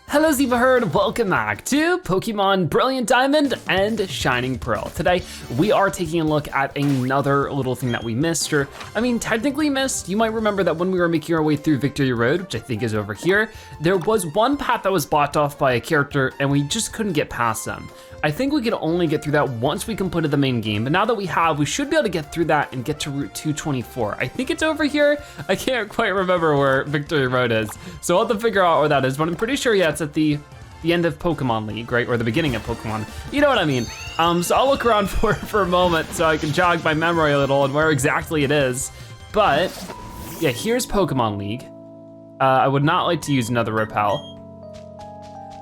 Hello Zebra Herd, welcome back to Pokemon Brilliant Diamond and Shining Pearl. Today, we are taking a look at another little thing that we missed, or I mean, technically missed. You might remember that when we were making our way through Victory Road, which I think is over here, there was one path that was blocked off by a character and we just couldn't get past them. I think we could only get through that once we completed the main game, but now that we have, we should be able to get through that and get to Route 224. I think it's over here. I can't quite remember where Victory Road is, so I'll have to figure out where that is, but I'm pretty sure, yeah, it's at the end of Pokemon League, right? Or the beginning of Pokemon, you know what I mean. So I'll look around for a moment so I can jog my memory a little and where exactly it is. But yeah, here's Pokemon League. I would not like to use another repel,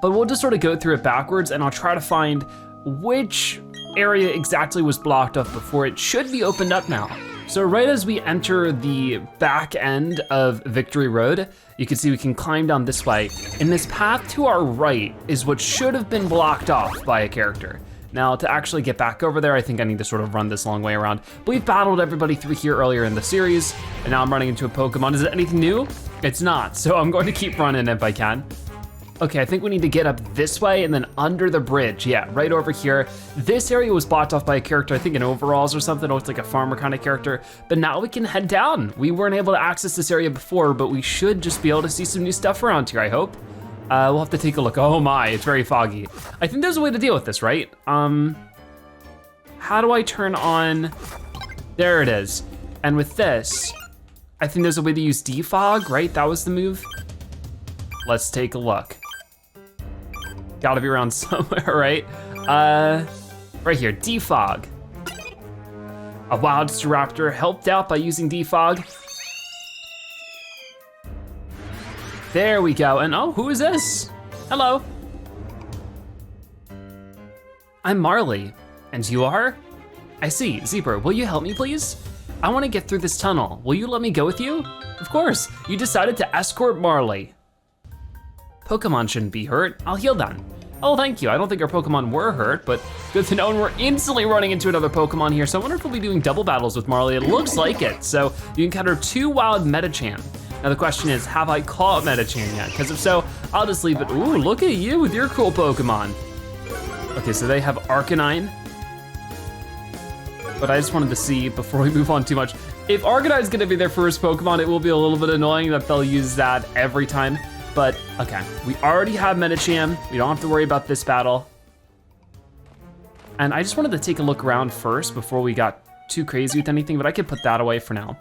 but we'll just sort of go through it backwards and I'll try to find which area exactly was blocked off before. It should be opened up now. So right as we enter the back end of Victory Road, you can see we can climb down this way. And this path to our right is what should have been blocked off by a character. Now to actually get back over there, I think I need to sort of run this long way around. But we've battled everybody through here earlier in the series, and now I'm running into a Pokemon. Is it anything new? It's not, so I'm going to keep running if I can. Okay, I think we need to get up this way and then under the bridge. Yeah, right over here. This area was blocked off by a character, I think in overalls or something. Oh, it's like a farmer kind of character. But now we can head down. We weren't able to access this area before, but we should just be able to see some new stuff around here, I hope. We'll have to take a look. Oh my, it's very foggy. I think there's a way to deal with this, right? How do I turn on? There it is. And with this, I think there's a way to use defog, right? That was the move. Let's take a look. Gotta be around somewhere, right? Right here, defog. A wild Staraptor helped out by using defog. There we go, and oh, who is this? Hello. I'm Marley, and you are? I see, Zebra, will you help me please? I wanna get through this tunnel. Will you let me go with you? Of course, you decided to escort Marley. Pokemon shouldn't be hurt, I'll heal them. Oh, thank you. I don't think our Pokemon were hurt, but good to know, and we're instantly running into another Pokemon here, so I wonder if we'll be doing double battles with Marley. It looks like it. So you encounter 2 wild Medicham. Now the question is, have I caught Medicham yet? Because if so, I'll just leave it. Ooh, look at you with your cool Pokemon. Okay, so they have Arcanine, but I just wanted to see before we move on too much. If Arcanine's gonna be their first Pokemon, it will be a little bit annoying that they'll use that every time. But okay, we already have Medicham. We don't have to worry about this battle. And I just wanted to take a look around first before we got too crazy with anything, but I could put that away for now.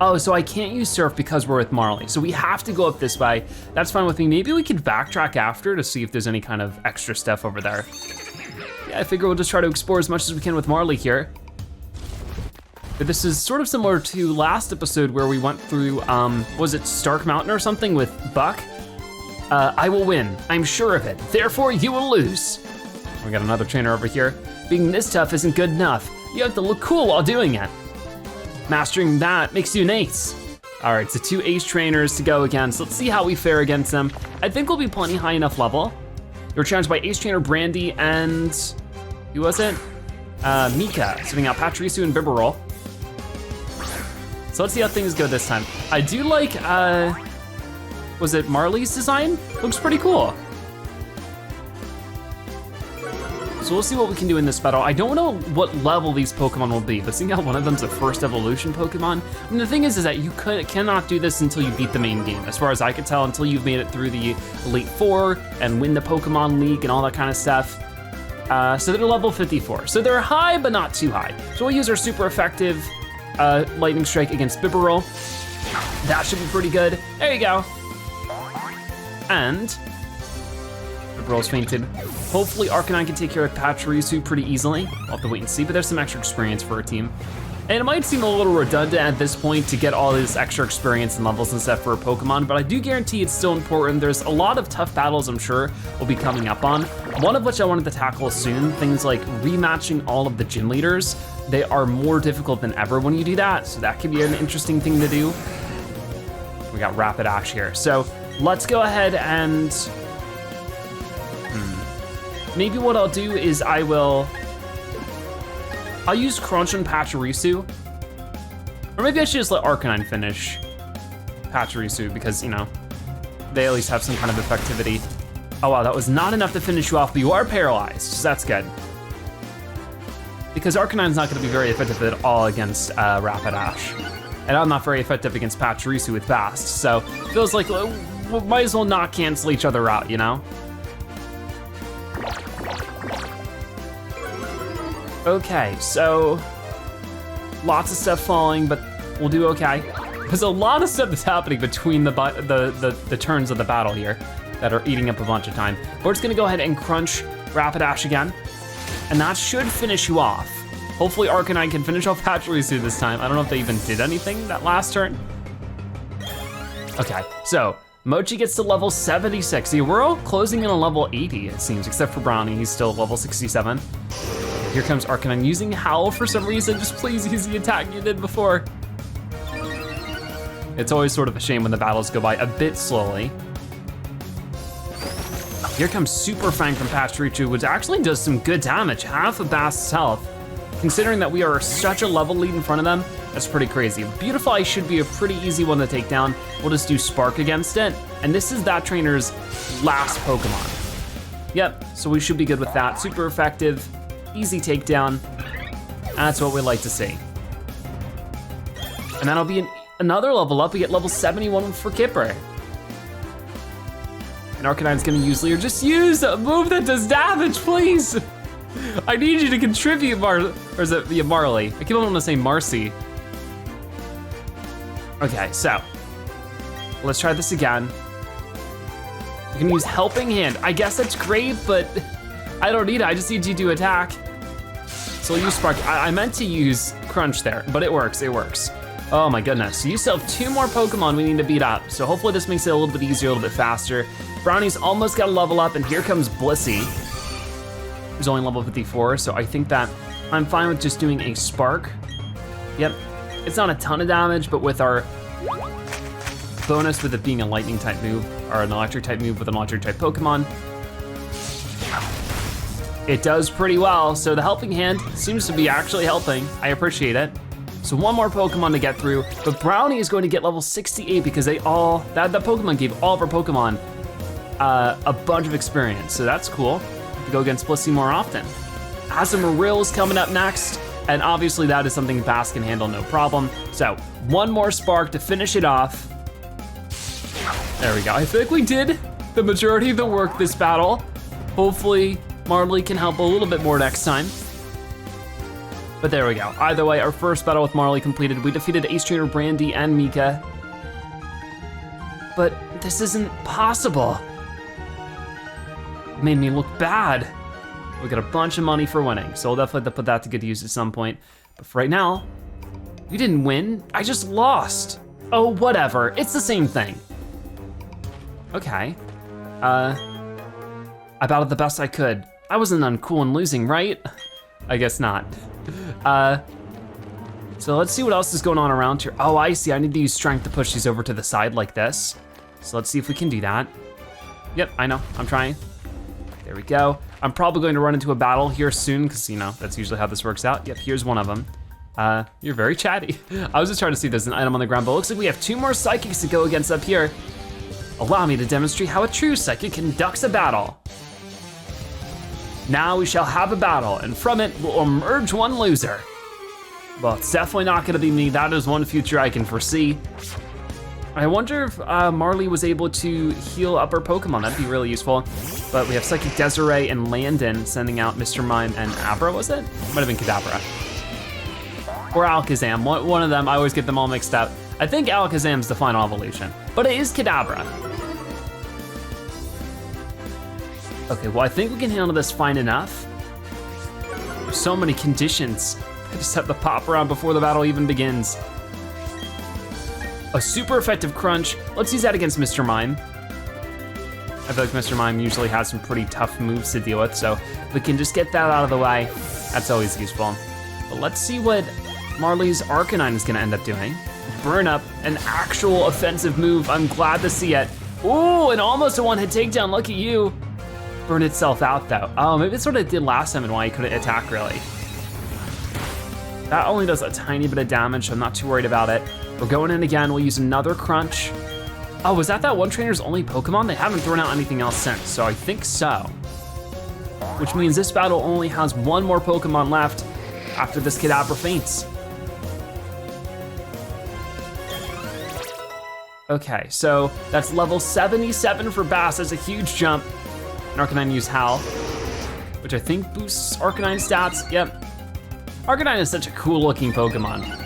Oh, so I can't use Surf because we're with Marley. So we have to go up this way. That's fine with me. Maybe we could backtrack after to see if there's any kind of extra stuff over there. Yeah, I figure we'll just try to explore as much as we can with Marley here. But this is sort of similar to last episode where we went through, was it Stark Mountain or something with Buck? I will win, I'm sure of it, therefore you will lose. We got another trainer over here. Being this tough isn't good enough. You have to look cool while doing it. Mastering that makes you an ace. All right, so 2 ace trainers to go against. Let's see how we fare against them. I think we'll be plenty high enough level. You're challenged by ace trainer Brandy and, who was it? Mika, sitting out Pachirisu and Bibarel. So let's see how things go this time. I do like, was it Marley's design? Looks pretty cool. So we'll see what we can do in this battle. I don't know what level these Pokemon will be, but seeing how one of them's a first evolution Pokemon, I mean, the thing is that you cannot do this until you beat the main game, as far as I could tell, until you've made it through the Elite Four and win the Pokemon League and all that kind of stuff. So they're level 54. So they're high, but not too high. So we'll use our super effective Lightning Strike against Bibarel. That should be pretty good. There you go. And Bibarel's fainted. Hopefully Arcanine can take care of Pachirisu pretty easily. I'll have to wait and see, but there's some extra experience for our team. And it might seem a little redundant at this point to get all this extra experience and levels and stuff for a Pokemon, but I do guarantee it's still important. There's a lot of tough battles I'm sure we'll be coming up on. One of which I wanted to tackle soon, things like rematching all of the gym leaders. They are more difficult than ever when you do that, so that could be an interesting thing to do. We got Rapidash here, so let's go ahead and, maybe what I'll do is I'll use Crunch on Pachirisu, or maybe I should just let Arcanine finish Pachirisu because, you know, they at least have some kind of effectivity. Oh wow, that was not enough to finish you off, but you are paralyzed, so that's good. Because Arcanine's not gonna be very effective at all against Rapidash. And I'm not very effective against Pachirisu with Bast, so feels like we might as well not cancel each other out, you know? Okay, so lots of stuff falling, but we'll do okay. There's a lot of stuff that's happening between the turns of the battle here that are eating up a bunch of time. We're just gonna go ahead and crunch Rapidash again, and that should finish you off. Hopefully Arcanine can finish off Pachirisu this time. I don't know if they even did anything that last turn. Okay, so Mochi gets to level 76. See, we're all closing in on level 80, it seems, except for Brownie, he's still level 67. Here comes Arcanine using Howl for some reason. Just please use the attack you did before. It's always sort of a shame when the battles go by a bit slowly. Here comes Super Fang from Pachirisu, which actually does some good damage, half of Bast's health. Considering that we are such a level lead in front of them, that's pretty crazy. Beautifly should be a pretty easy one to take down. We'll just do Spark against it. And this is that trainer's last Pokemon. Yep, so we should be good with that. Super effective, easy takedown. That's what we like to see. And that'll be another level up. We get level 71 for Kipper. And Arcanine's gonna use Leer. Just use a move that does damage, please. I need you to contribute, or is it Marley? I keep on wanting to say Marcy. Okay, so let's try this again. You can use Helping Hand. I guess that's great, but I don't need it. I just need you to attack. So I'll use Spark. I meant to use Crunch there, but it works, it works. Oh my goodness, so you still have 2 more Pokemon we need to beat up. So hopefully this makes it a little bit easier, a little bit faster. Brownie's almost got to level up, and here comes Blissey. Who's only level 54, so I think that I'm fine with just doing a Spark. Yep, it's not a ton of damage, but with our bonus with it being a lightning type move, or an electric type move with an electric type Pokemon, it does pretty well. So the Helping Hand seems to be actually helping. I appreciate it. So 1 more Pokemon to get through, but Brownie is going to get level 68 because that Pokemon gave all of our Pokemon a bunch of experience, so that's cool. To go against Blissey more often. Azumarill coming up next, and obviously that is something Bast can handle no problem. So 1 more Spark to finish it off. There we go. I think we did the majority of the work this battle. Hopefully Marley can help a little bit more next time. But there we go. Either way, our first battle with Marley completed. We defeated Ace Trainer Brandy and Mika. But this isn't possible. Made me look bad. We got a bunch of money for winning, so we'll definitely have to put that to good use at some point. But for right now, we didn't win, I just lost. Oh, whatever, it's the same thing. Okay, I battled the best I could. I wasn't uncool in losing, right? I guess not. So let's see what else is going on around here. Oh, I see, I need to use strength to push these over to the side like this. So let's see if we can do that. Yep, I know, I'm trying. There we go. I'm probably going to run into a battle here soon because, you know, that's usually how this works out. Yep, here's one of them. You're very chatty. I was just trying to see if there's an item on the ground, but it looks like we have 2 more Psychics to go against up here. Allow me to demonstrate how a true Psychic conducts a battle. Now we shall have a battle, and from it will emerge one loser. Well, it's definitely not gonna be me. That is one future I can foresee. I wonder if Marley was able to heal up our Pokemon. That'd be really useful. But we have Psychic Desiree and Landon sending out Mr. Mime and Abra, was it? Might have been Kadabra. Or Alakazam, one of them. I always get them all mixed up. I think Alakazam's the final evolution, but it is Kadabra. Okay, well I think we can handle this fine enough. There's so many conditions. I just have to pop around before the battle even begins. A super effective Crunch. Let's use that against Mr. Mime. I feel like Mr. Mime usually has some pretty tough moves to deal with, so if we can just get that out of the way, that's always useful. But let's see what Marley's Arcanine is gonna end up doing. Burn Up, an actual offensive move. I'm glad to see it. Ooh, and almost a one-hit takedown, look at you. Burn itself out though. Oh, maybe that's what it did last time and why he couldn't attack really. That only does a tiny bit of damage, so I'm not too worried about it. We're going in again, we'll use another Crunch. Oh, was that one trainer's only Pokemon? They haven't thrown out anything else since, so I think so. Which means this battle only has one more Pokemon left after this Kadabra faints. Okay, so that's level 77 for Bass. That's a huge jump. And Arcanine used Howl, which I think boosts Arcanine stats. Yep. Arcanine is such a cool looking Pokemon.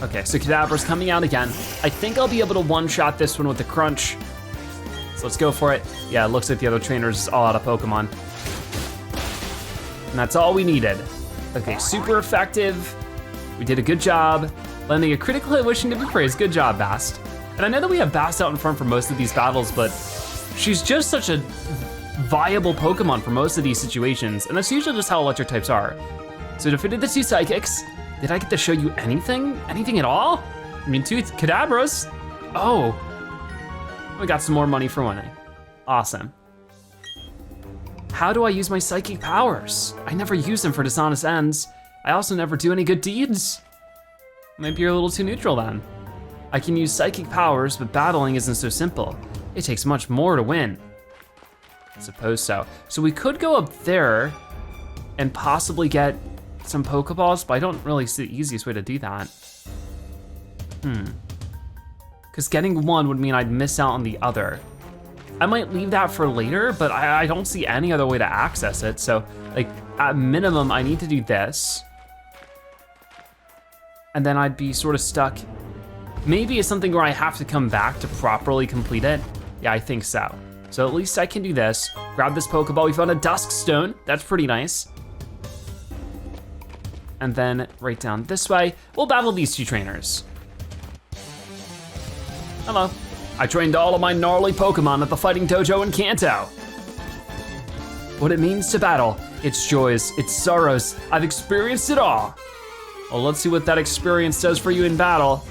Okay, so Kadabra's coming out again. I think I'll be able to one-shot this one with the Crunch. So let's go for it. Yeah, it looks like the other trainer's all out of Pokemon. And that's all we needed. Okay, super effective. We did a good job. Landing a critical hit, wishing to be praised. Good job, Bast. And I know that we have Bast out in front for most of these battles, but she's just such a viable Pokemon for most of these situations, and that's usually just how electric types are. So defeated the 2 Psychics. Did I get to show you anything? Anything at all? I mean, 2 Kadabras. Oh, we got some more money for winning. Awesome. How do I use my psychic powers? I never use them for dishonest ends. I also never do any good deeds. Maybe you're a little too neutral then. I can use psychic powers, but battling isn't so simple. It takes much more to win. I suppose so. So we could go up there and possibly get some Pokeballs, but I don't really see the easiest way to do that. Because getting one would mean I'd miss out on the other. I might leave that for later, but I don't see any other way to access it. So like at minimum, I need to do this. And then I'd be sort of stuck. Maybe it's something where I have to come back to properly complete it. Yeah, I think so. So at least I can do this. Grab this Pokeball, we found a Dusk Stone. That's pretty nice. And then right down this way, we'll battle these 2 trainers. Hello. I trained all of my gnarly Pokemon at the Fighting Dojo in Kanto. What it means to battle, its joys, its sorrows, I've experienced it all. Well, let's see what that experience does for you in battle.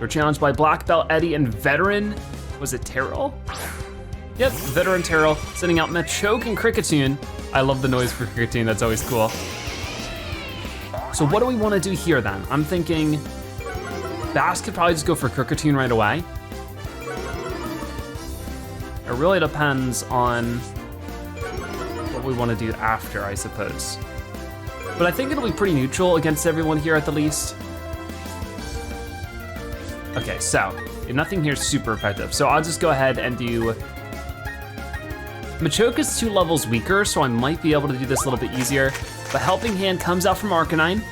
You're challenged by Black Belt Eddie and Veteran, was it Terrell? Yep, Veteran Terrell, sending out Machoke and Kricketune. I love the noise for Kricketune, that's always cool. So what do we wanna do here then? I'm thinking Bass could probably just go for Kricketune right away. It really depends on what we wanna do after, I suppose. But I think it'll be pretty neutral against everyone here at the least. Okay, so nothing here is super effective. So I'll just go ahead and do, Machoke is 2 levels weaker, so I might be able to do this a little bit easier. But Helping Hand comes out from Arcanine.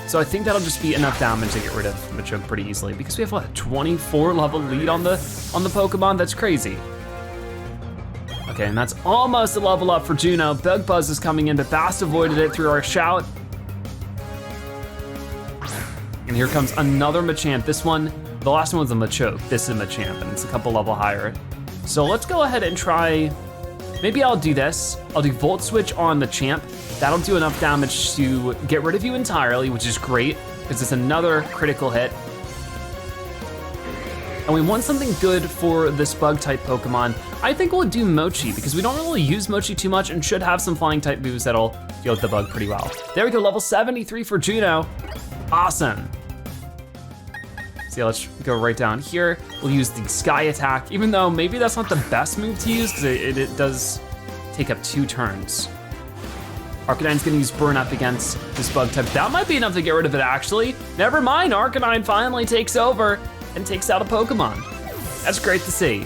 So I think that'll just be enough damage to get rid of Machoke pretty easily because we have what, a 24 level lead on the Pokemon? That's crazy. Okay, and that's almost a level up for Juno. Bug Buzz is coming in, but Bast avoided it through our shout. And here comes another Machamp. This one, the last one was a Machoke. This is a Machamp, and it's a couple level higher. So let's go ahead and try, maybe I'll do this. I'll do Volt Switch on Machamp. That'll do enough damage to get rid of you entirely, which is great, because it's another critical hit. And we want something good for this bug type Pokemon. I think we'll do Mochi because we don't really use Mochi too much and should have some flying type moves that'll deal with the bug pretty well. There we go, level 73 for Juno. Awesome. So yeah, let's go right down here. We'll use the Sky Attack, even though maybe that's not the best move to use because it does take up 2 turns. Arcanine's gonna use Burn Up against this bug type. That might be enough to get rid of it actually. Never mind, Arcanine finally takes over and takes out a Pokemon. That's great to see.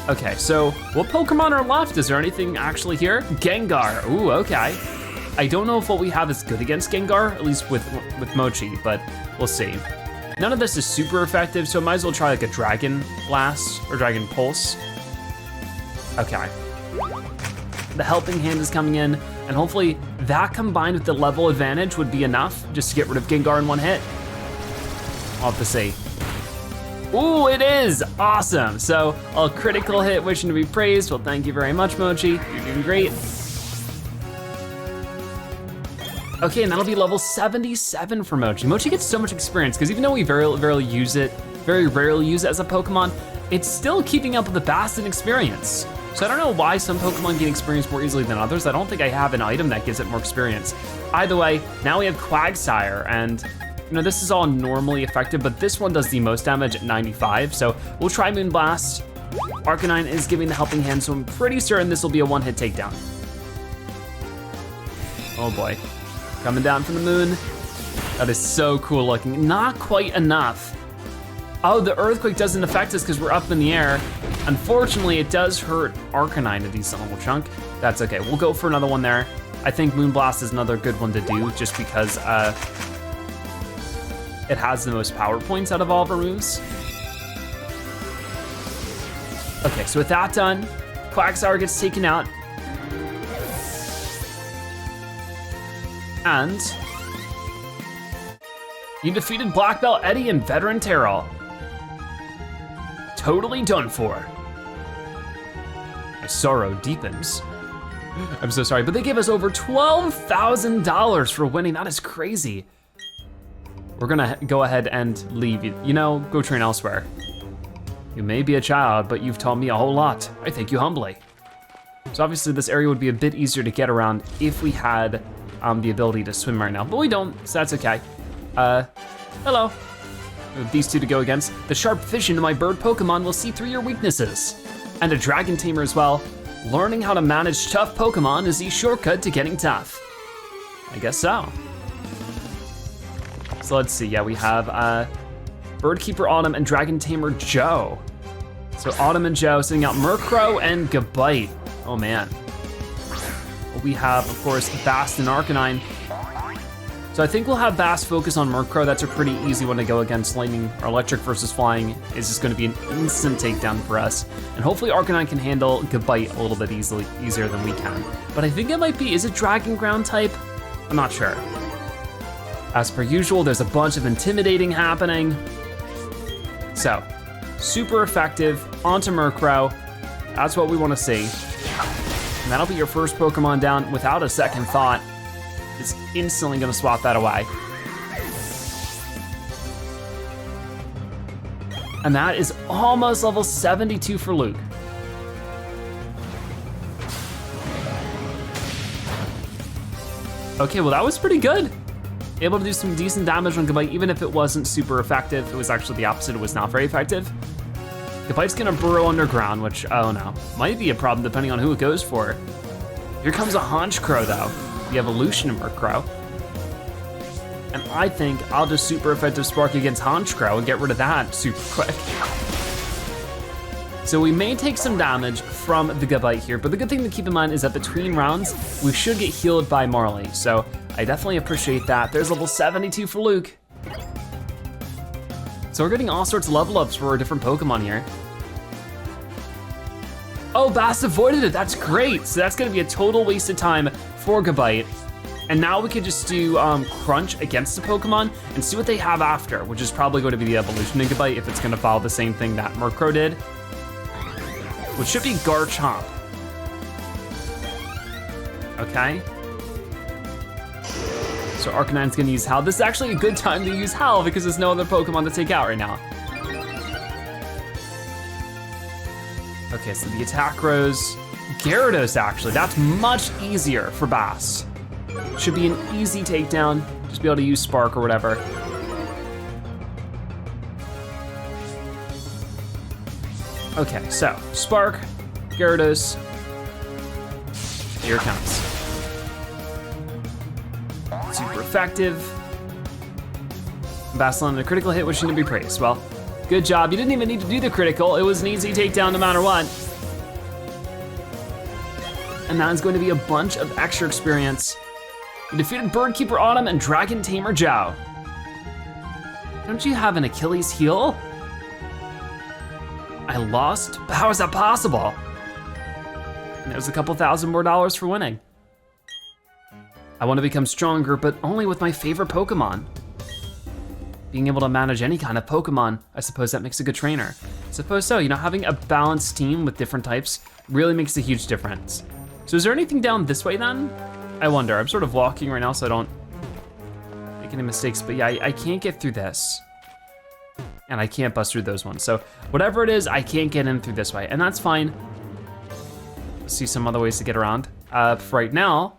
Okay, so what Pokemon are left? Is there anything actually here? Gengar, ooh, okay. I don't know if what we have is good against Gengar, at least with Mochi, but we'll see. None of this is super effective, so I might as well try like a Dragon Blast or Dragon Pulse. Okay. The Helping Hand is coming in, and hopefully that combined with the level advantage would be enough just to get rid of Gengar in one hit. I'll have to see. Ooh, it is, awesome. So a critical hit, wishing to be praised. Well, thank you very much, Mochi, you're doing great. Okay, and that'll be level 77 for Mochi. Mochi gets so much experience, because even though we very rarely use it as a Pokemon, it's still keeping up with the Bastion experience. So I don't know why some Pokemon gain experience more easily than others. I don't think I have an item that gives it more experience. Either way, now we have Quagsire, and you know, this is all normally effective, but this one does the most damage at 95, so we'll try Moonblast. Arcanine is giving the helping hand, so I'm pretty certain this will be a one-hit takedown. Oh boy, coming down from the moon. That is so cool looking. Not quite enough. Oh, the earthquake doesn't affect us because we're up in the air. Unfortunately, it does hurt Arcanine a decent little chunk. That's okay, we'll go for another one there. I think Moonblast is another good one to do just because it has the most power points out of all of our moves. Okay, so with that done, Quagsire gets taken out. And you defeated Black Belt Eddie and Veteran Terrell. Totally done for. My sorrow deepens. I'm so sorry, but they gave us over $12,000 for winning. That is crazy. We're gonna go ahead and leave. You know, go train elsewhere. You may be a child, but you've taught me a whole lot. I thank you humbly. So obviously this area would be a bit easier to get around if we had the ability to swim right now, but we don't, so that's okay. Hello. With these two to go against, the sharp vision of my bird Pokemon will see through your weaknesses. And a dragon tamer as well. Learning how to manage tough Pokemon is the shortcut to getting tough. I guess so. So let's see, yeah, we have Birdkeeper Autumn and Dragon Tamer Joe. So Autumn and Joe sending out Murkrow and Gabite. Oh man. We have, of course, Bast and Arcanine. So I think we'll have Bast focus on Murkrow. That's a pretty easy one to go against. Lightning or electric versus flying is just gonna be an instant takedown for us. And hopefully Arcanine can handle Gabite a little bit easier than we can. But I think it might be, is it Dragon Ground type? I'm not sure. As per usual, there's a bunch of intimidating happening. So, super effective, onto Murkrow. That's what we wanna see. And that'll be your first Pokemon down without a second thought. It's instantly gonna swat that away. And that is almost level 72 for Luke. Okay, well that was pretty good. Able to do some decent damage on Gabite, even if it wasn't super effective. It was actually the opposite, it was not very effective. Gabite's gonna burrow underground, which, oh no, might be a problem depending on who it goes for. Here comes a Honchkrow though. The evolution of Murkrow. And I think I'll just super effective Spark against Honchkrow and get rid of that super quick. So we may take some damage from the Gabite here, but the good thing to keep in mind is that between rounds, we should get healed by Marley. So I definitely appreciate that. There's level 72 for Luke. So we're getting all sorts of level ups for our different Pokemon here. Oh, Bast avoided it, that's great. So that's gonna be a total waste of time for Gabite. And now we could just do Crunch against the Pokemon and see what they have after, which is probably going to be the evolution of Gabite if it's gonna follow the same thing that Murkrow did, which should be Garchomp. Okay. So Arcanine's gonna use Howl. This is actually a good time to use Howl because there's no other Pokemon to take out right now. Okay, so the attack rose. Gyarados actually, that's much easier for Bast. Should be an easy takedown, just be able to use Spark or whatever. Okay, so Spark, Gyarados, here it comes. Super effective. Bast landed a critical hit, which shouldn't be praised. Well, good job, you didn't even need to do the critical, it was an easy takedown no matter what. And that is going to be a bunch of extra experience. You defeated Birdkeeper Autumn and Dragon Tamer Jow. Don't you have an Achilles heel? I lost? But how is that possible? And there's a couple $1,000 more for winning. I want to become stronger, but only with my favorite Pokemon. Being able to manage any kind of Pokemon, I suppose that makes a good trainer. I suppose so, you know, having a balanced team with different types really makes a huge difference. So is there anything down this way then? I wonder, I'm sort of walking right now so I don't make any mistakes, but yeah, I can't get through this. And I can't bust through those ones. So whatever it is, I can't get in through this way, and that's fine. see some other ways to get around. For right now,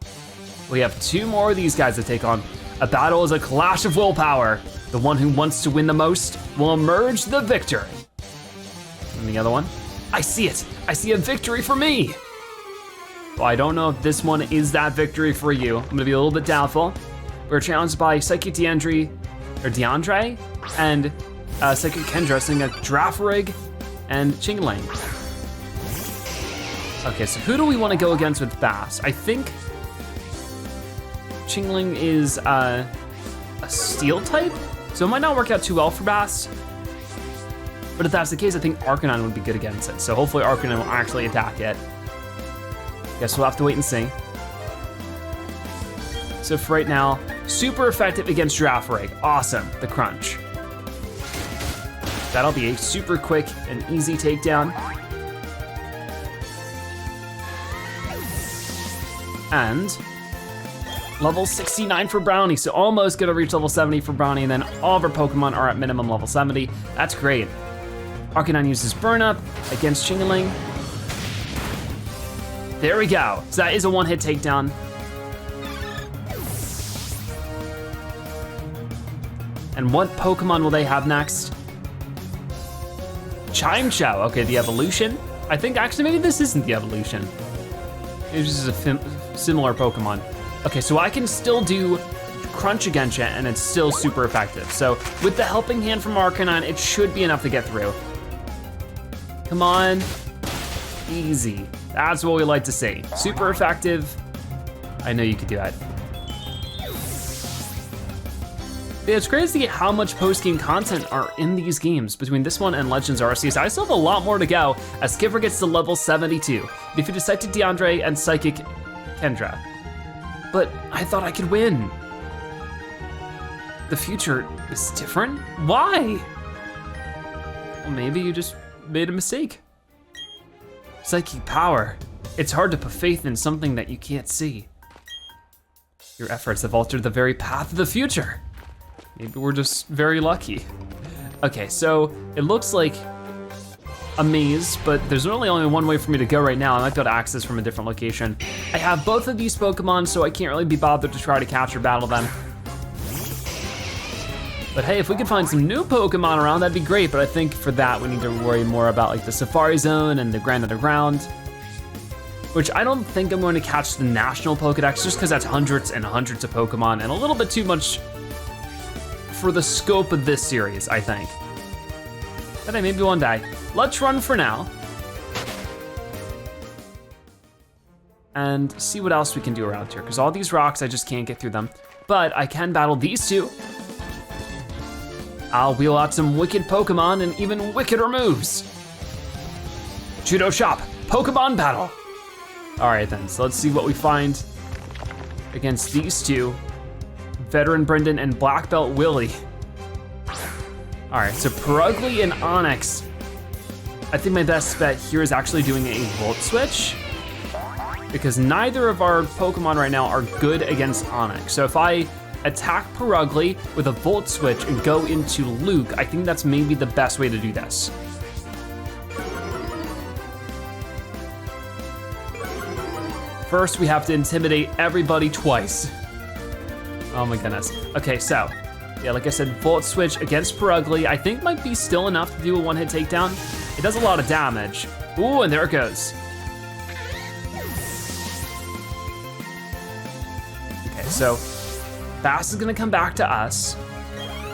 we have 2 more of these guys to take on. A battle is a clash of willpower. The one who wants to win the most will emerge the victor. And the other one, I see it. I see a victory for me. Well, I don't know if this one is that victory for you. I'm gonna be a little bit doubtful. We're challenged by Psychic DeAndre, and Psychic Kendra sending a Turtwig and Chingling. Okay, so who do we want to go against with Bass? I think Chingling is a steel type, so it might not work out too well for Bass. But if that's the case, I think Arcanine would be good against it. So hopefully Arcanine will actually attack it. Guess we'll have to wait and see. So for right now, super effective against Turtwig. Awesome, the crunch. That'll be a super quick and easy takedown. And level 69 for Brownie, so almost gonna reach level 70 for Brownie, and then all of our Pokemon are at minimum level 70. That's great. Arcanine uses Burn Up against Chingling. There we go. So that is a one-hit takedown. And what Pokemon will they have next? Chimchar, okay, the evolution. I think actually maybe this isn't the evolution. Maybe this is a similar Pokemon. Okay, so I can still do Crunch against it and it's still super effective. So with the helping hand from Arcanine, it should be enough to get through. Come on, easy. That's what we like to see. Super effective. I know you could do that. Yeah, it's crazy how much post-game content are in these games between this one and Legends Arceus. I still have a lot more to go as Skipper gets to level 72. Defeated Psychic DeAndre and Psychic Kendra. But I thought I could win. The future is different? Why? Well, maybe you just made a mistake. Psychic power. It's hard to put faith in something that you can't see. Your efforts have altered the very path of the future. Maybe we're just very lucky. Okay, so it looks like a maze, but there's really only one way for me to go right now. I might be able to access from a different location. I have both of these Pokemon, so I can't really be bothered to try to catch or battle them. But hey, if we could find some new Pokemon around, that'd be great, but I think for that we need to worry more about like the Safari Zone and the Grand Underground, which I don't think I'm going to catch the National Pokedex just because that's hundreds and hundreds of Pokemon and a little bit too much for the scope of this series, I think. But hey, maybe one day. Let's run for now. And see what else we can do around here, because all these rocks, I just can't get through them. But I can battle these two. I'll wheel out some wicked Pokemon and even wickeder moves. Judo Shop, Pokemon battle. All right then, so let's see what we find against these two. Veteran Brendan and Black Belt Willie. All right, so Perugly and Onix. I think my best bet here is actually doing a Volt Switch, because neither of our Pokemon right now are good against Onix. So if I attack Perugly with a Volt Switch and go into Luke, I think that's maybe the best way to do this. First, we have to intimidate everybody twice. Oh my goodness. Okay, so, yeah, like I said, Volt Switch against Perugly, I think might be still enough to do a one-hit takedown. It does a lot of damage. Ooh, and there it goes. Okay, so, Bass is gonna come back to us.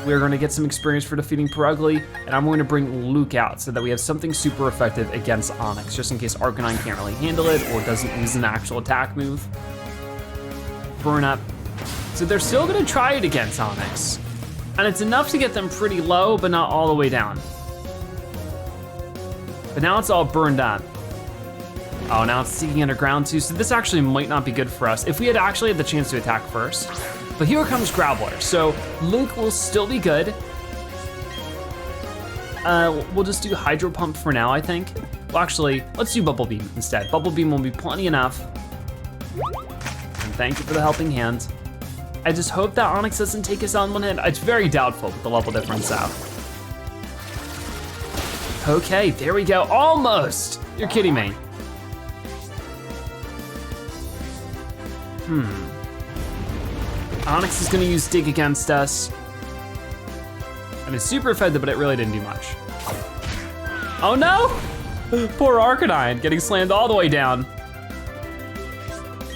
We're gonna get some experience for defeating Perugly, and I'm going to bring Luke out so that we have something super effective against Onix, just in case Arcanine can't really handle it or doesn't use an actual attack move. Burn Up. So they're still gonna try it against Onix. And it's enough to get them pretty low, but not all the way down. But now it's all burned up. Oh, now it's Seeking Underground too, so this actually might not be good for us if we had actually had the chance to attack first. But here comes Graveler, so Luke will still be good. We'll just do Hydro Pump for now, I think. Well, actually, let's do Bubble Beam instead. Bubble Beam will be plenty enough. And thank you for the helping hand. I just hope that Onix doesn't take us on one hit. It's very doubtful with the level difference out. Okay, there we go, almost. You're kidding me. Onyx is gonna use Dig against us. And it's super effective, but it really didn't do much. Oh no! Poor Arcanine getting slammed all the way down.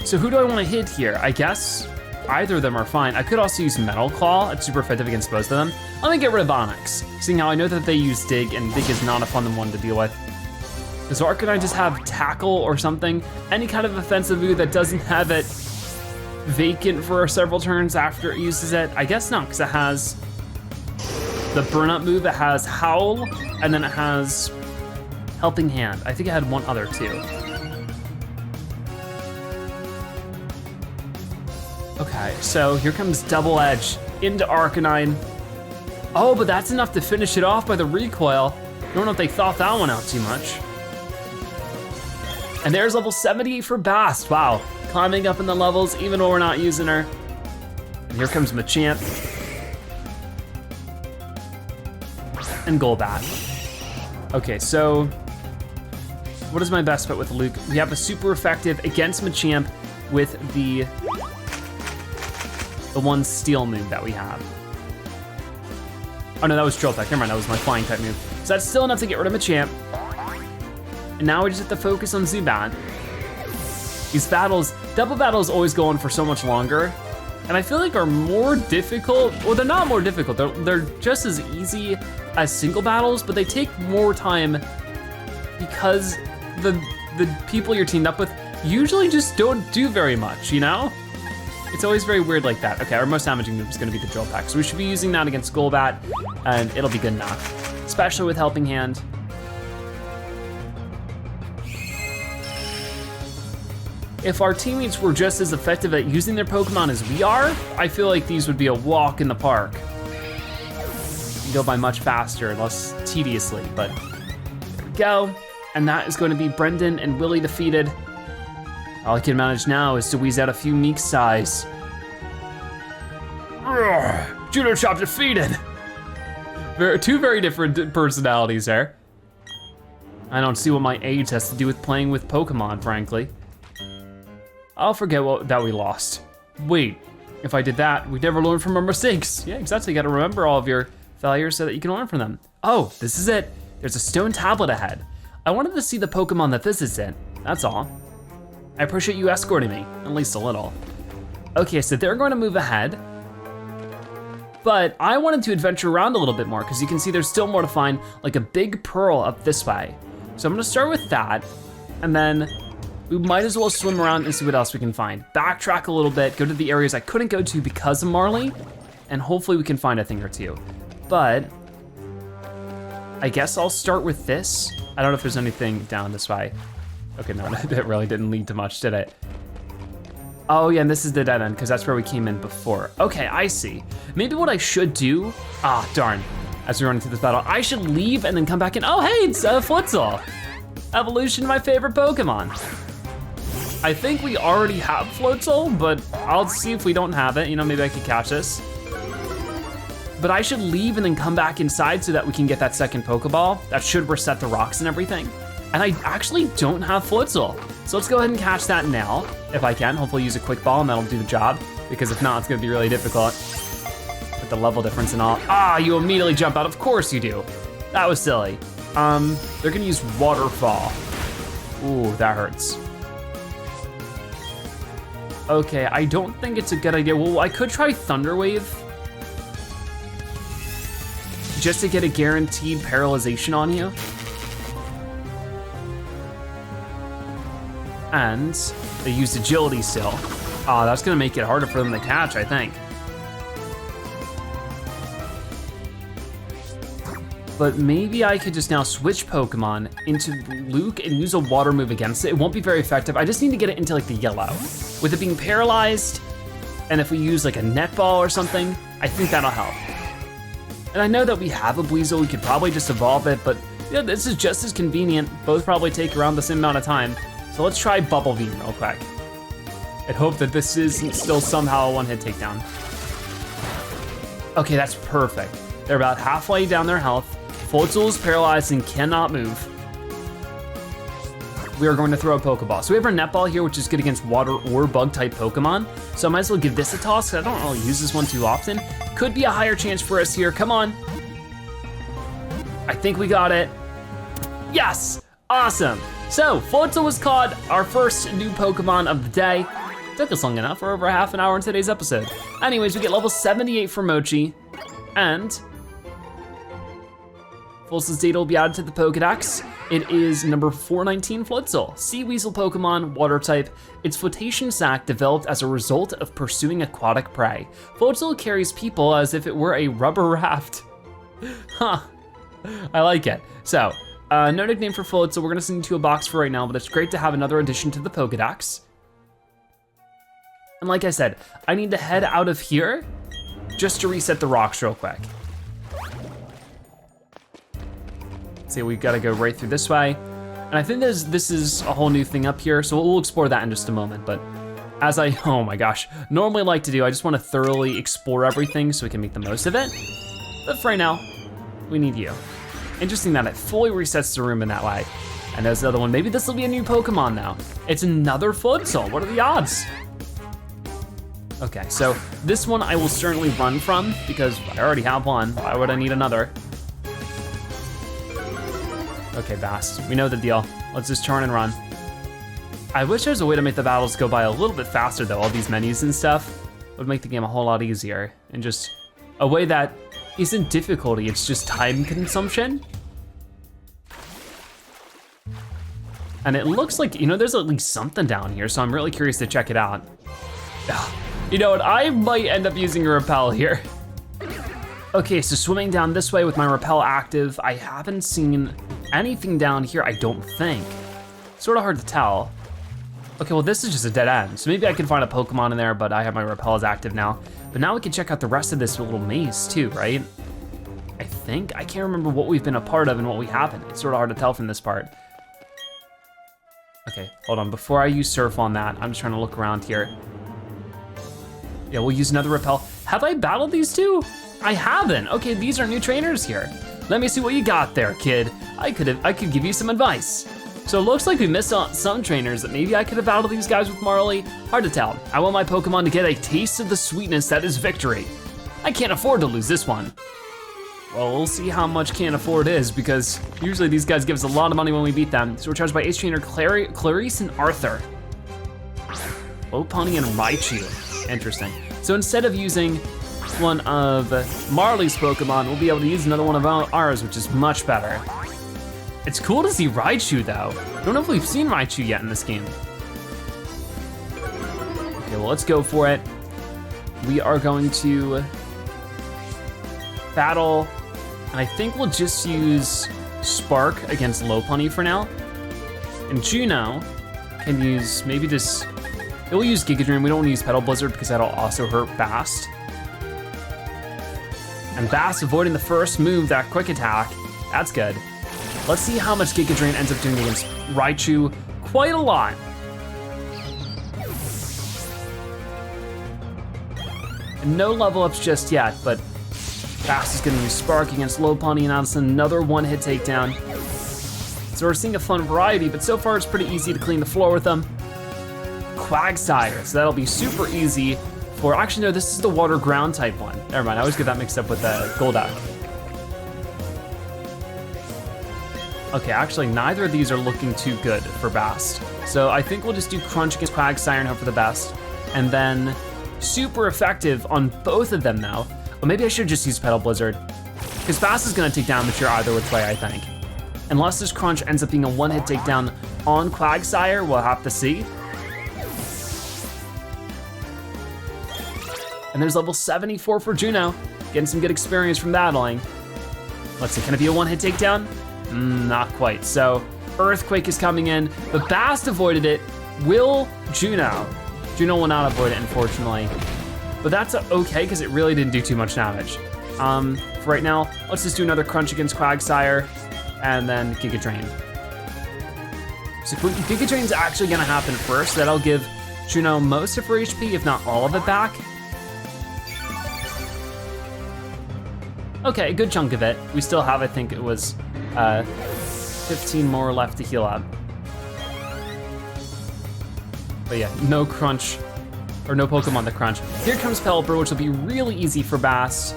So who do I wanna hit here? I guess either of them are fine. I could also use Metal Claw. It's super effective against both of them. Let me get rid of Onyx, seeing how I know that they use Dig, and Dig is not a fun one to deal with. Does Arcanine just have Tackle or something? Any kind of offensive move that doesn't have it vacant for several turns after it uses it? I guess not, because it has the Burn Up move. It has Howl, and then it has Helping Hand. I think it had one other too. Okay, so here comes Double Edge into Arcanine. Oh, but that's enough to finish it off by the recoil. I don't know if they thought that one out too much. And there's level 78 for Bast. Wow, climbing up in the levels even when we're not using her. And here comes Machamp. And Golbat. Okay, so what is my best bet with Luke? We have a super effective against Machamp with the one Steel move that we have. Oh no, that was Drill Peck, never mind, that was my flying type move. So that's still enough to get rid of Machamp. And now we just have to focus on Zubat. These battles, double battles always go on for so much longer, and I feel like are more difficult. Well, they're not more difficult, they're just as easy as single battles, but they take more time because the people you're teamed up with usually just don't do very much, you know? It's always very weird like that. Okay, our most damaging move is gonna be the Drill Peck, so we should be using that against Golbat, and it'll be good enough, especially with Helping Hand. If our teammates were just as effective at using their Pokemon as we are, I feel like these would be a walk in the park. You go by much faster, less tediously, but there we go. And that is going to be Brendan and Willie defeated. All I can manage now is to wheeze out a few meek sighs. Judo Chop defeated. Two very different personalities there. I don't see what my age has to do with playing with Pokemon, frankly. I'll forget that we lost. Wait, if I did that, we'd never learn from our mistakes. Yeah, exactly, you gotta remember all of your failures so that you can learn from them. Oh, this is it. There's a stone tablet ahead. I wanted to see the Pokemon that this is in, that's all. I appreciate you escorting me, at least a little. Okay, so they're going to move ahead, but I wanted to adventure around a little bit more because you can see there's still more to find, like a big pearl up this way. So I'm gonna start with that, and then we might as well swim around and see what else we can find. Backtrack a little bit, go to the areas I couldn't go to because of Marley, and hopefully we can find a thing or two. But I guess I'll start with this. I don't know if there's anything down this way. Okay, no, that really didn't lead to much, did it? Oh yeah, and this is the dead end, because that's where we came in before. Okay, I see. Maybe what I should do, darn, as we run into this battle, I should leave and then come back in. Oh hey, it's Floatzel. Evolution, my favorite Pokemon. I think we already have Floatzel, but I'll see if we don't have it. You know, maybe I could catch this. But I should leave and then come back inside so that we can get that second Pokeball. That should reset the rocks and everything. And I actually don't have Floatzel. So let's go ahead and catch that now, if I can. Hopefully use a quick ball and that'll do the job, because if not, it's gonna be really difficult with the level difference and all. You immediately jump out, of course you do. That was silly. They're gonna use Waterfall. Ooh, that hurts. Okay, I don't think it's a good idea. Well, I could try Thunder Wave, just to get a guaranteed paralyzation on you. And they used Agility still. That's gonna make it harder for them to catch, I think. But maybe I could just now switch Pokemon into Luke and use a water move against it. It won't be very effective. I just need to get it into like the yellow. With it being paralyzed, and if we use like a net ball or something, I think that'll help. And I know that we have a Weasel, we could probably just evolve it, but yeah, this is just as convenient. Both probably take around the same amount of time. So let's try Bubble Beam real quick. And hope that this isn't still somehow a one-hit takedown. Okay, that's perfect. They're about halfway down their health. Floatzel is paralyzed and cannot move. we are going to throw a Pokeball. So we have our Netball here, which is good against water or bug type Pokemon. So I might as well give this a toss, because I don't really use this one too often. Could be a higher chance for us here, come on. I think we got it. Yes, awesome. So Floatzel was caught, our first new Pokemon of the day. Took us long enough, we're over half an hour in today's episode. Anyways, we get level 78 for Mochi, and Floatzel's data will be added to the Pokedex. It is number 419 Floatzel, Sea Weasel Pokemon, water type. Its flotation sac developed as a result of pursuing aquatic prey. Floatzel carries people as if it were a rubber raft. Huh, I like it. So, no nickname for Floatzel, we're gonna send you to a box for right now, but it's great to have another addition to the Pokedex. And like I said, I need to head out of here just to reset the rocks real quick. See, we've got to go right through this way. And I think this is a whole new thing up here, so we'll explore that in just a moment. But as I, oh my gosh, normally like to do, I just want to thoroughly explore everything so we can make the most of it. But for right now, we need you. Interesting that it fully resets the room in that way. And there's the other one, maybe this will be a new Pokemon now. It's another Floatzel, what are the odds? Okay, so this one I will certainly run from because I already have one, why would I need another? Okay, Bass, we know the deal. Let's just turn and run. I wish there was a way to make the battles go by a little bit faster though, all these menus and stuff. Would make the game a whole lot easier. And just a way that isn't difficulty, it's just time consumption. And it looks like, you know, there's at least something down here, so I'm really curious to check it out. You know what, I might end up using a Repel here. Okay, so swimming down this way with my Repel active, I haven't seen anything down here, I don't think. Sort of hard to tell. Okay, well this is just a dead end, so maybe I can find a Pokemon in there, but I have my Repels active now. But now we can check out the rest of this little maze too, right? I think, I can't remember what we've been a part of and what we haven't. It's sort of hard to tell from this part. Okay, hold on, before I use Surf on that, I'm just trying to look around here. Yeah, we'll use another Repel. Have I battled these two? I haven't. Okay, these are new trainers here. Let me see what you got there, kid. I could give you some advice. So it looks like we missed on some trainers that maybe I could have battled these guys with Marley. Hard to tell. I want my Pokemon to get a taste of the sweetness that is victory. I can't afford to lose this one. Well, we'll see how much can't afford is because usually these guys give us a lot of money when we beat them. So we're charged by Ace Trainer Clarice and Arthur. Lopunny and Raichu. Interesting. So instead of using one of Marley's Pokemon, we'll be able to use another one of ours, which is much better. It's cool to see Raichu though. I don't know if we've seen Raichu yet in this game. Okay, well let's go for it. We are going to battle, and I think we'll just use Spark against Lopunny for now. And Juno can use maybe just, it will use Giga Drain. We don't want to use Petal Blizzard because that'll also hurt Bast. And Bast avoiding the first move, that quick attack, that's good. Let's see how much Giga Drain ends up doing against Raichu. Quite a lot. And no level ups just yet, but Bast is gonna use Spark against Lopunny, and that's another one-hit takedown. So we're seeing a fun variety, but so far it's pretty easy to clean the floor with them. Quagsire, so that'll be super easy for, actually no, this is the water ground type one. Never mind, I always get that mixed up with the Golduck. Okay, actually neither of these are looking too good for Bast. So I think we'll just do Crunch against Quagsire and hope for the best. And then super effective on both of them now. Well, maybe I should just use Petal Blizzard, because Bast is gonna take damage here either which way, I think. Unless this Crunch ends up being a one-hit takedown on Quagsire, we'll have to see. And there's level 74 for Juno, getting some good experience from battling. Let's see, can it be a one-hit takedown? Not quite, so Earthquake is coming in, but Bast avoided it. Will Juno? Juno will not avoid it, unfortunately. But that's okay, because it really didn't do too much damage. For right now, let's just do another Crunch against Quagsire, and then Giga Drain. So Giga Drain's actually gonna happen first. That'll give Juno most of her HP, if not all of it back. Okay, a good chunk of it. We still have, I think it was 15 more left to heal up. But yeah, no crunch, or no Pokemon to crunch. Here comes Pelipper, which will be really easy for Bass.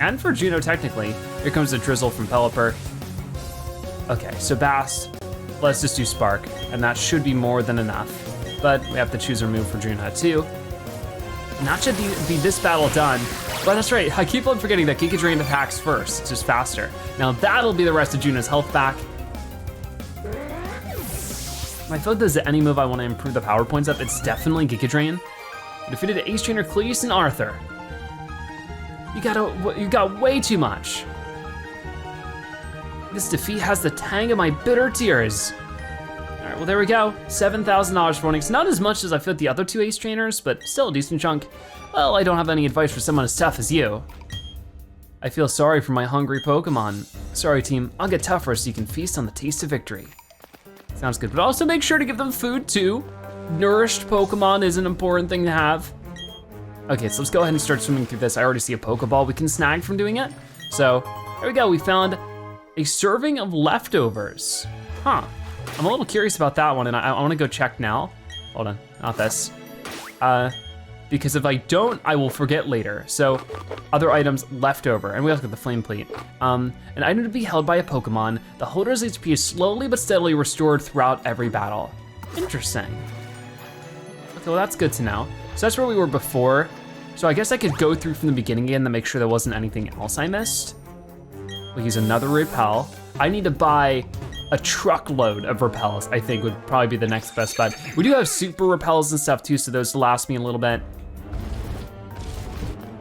And for Juno, technically. Here comes the Drizzle from Pelipper. Okay, so Bass, let's just do Spark, and that should be more than enough. But we have to choose our move for Juno too. And that should be this battle done. But that's right, I keep on forgetting that Giga Drain attacks first, it's just faster. Now that'll be the rest of Juno's health back. I feel like there's any move I want to improve the power points up, it's definitely Giga Drain. Defeated Ace Trainer Cleese and Arthur. You got way too much. This defeat has the tang of my bitter tears. All right, well there we go. $7,000 for winning. It's not as much as I feel the other two Ace Trainers, but still a decent chunk. Well, I don't have any advice for someone as tough as you. I feel sorry for my hungry Pokemon. Sorry team, I'll get tougher so you can feast on the taste of victory. Sounds good, but also make sure to give them food too. Nourished Pokemon is an important thing to have. Okay, so let's go ahead and start swimming through this. I already see a Pokeball we can snag from doing it. So, there we go, we found a serving of leftovers. Huh, I'm a little curious about that one and I wanna go check now. Hold on, not this. Because if I don't, I will forget later. So, other items left over, and we also got the Flame Plate. An item to be held by a Pokemon. The holder's HP is slowly but steadily restored throughout every battle. Interesting. Okay, well that's good to know. So that's where we were before. So I guess I could go through from the beginning again to make sure there wasn't anything else I missed. We'll use another Repel. I need to buy a truckload of Repels, I think would probably be the next best bet. We do have Super Repels and stuff too, so those last me a little bit.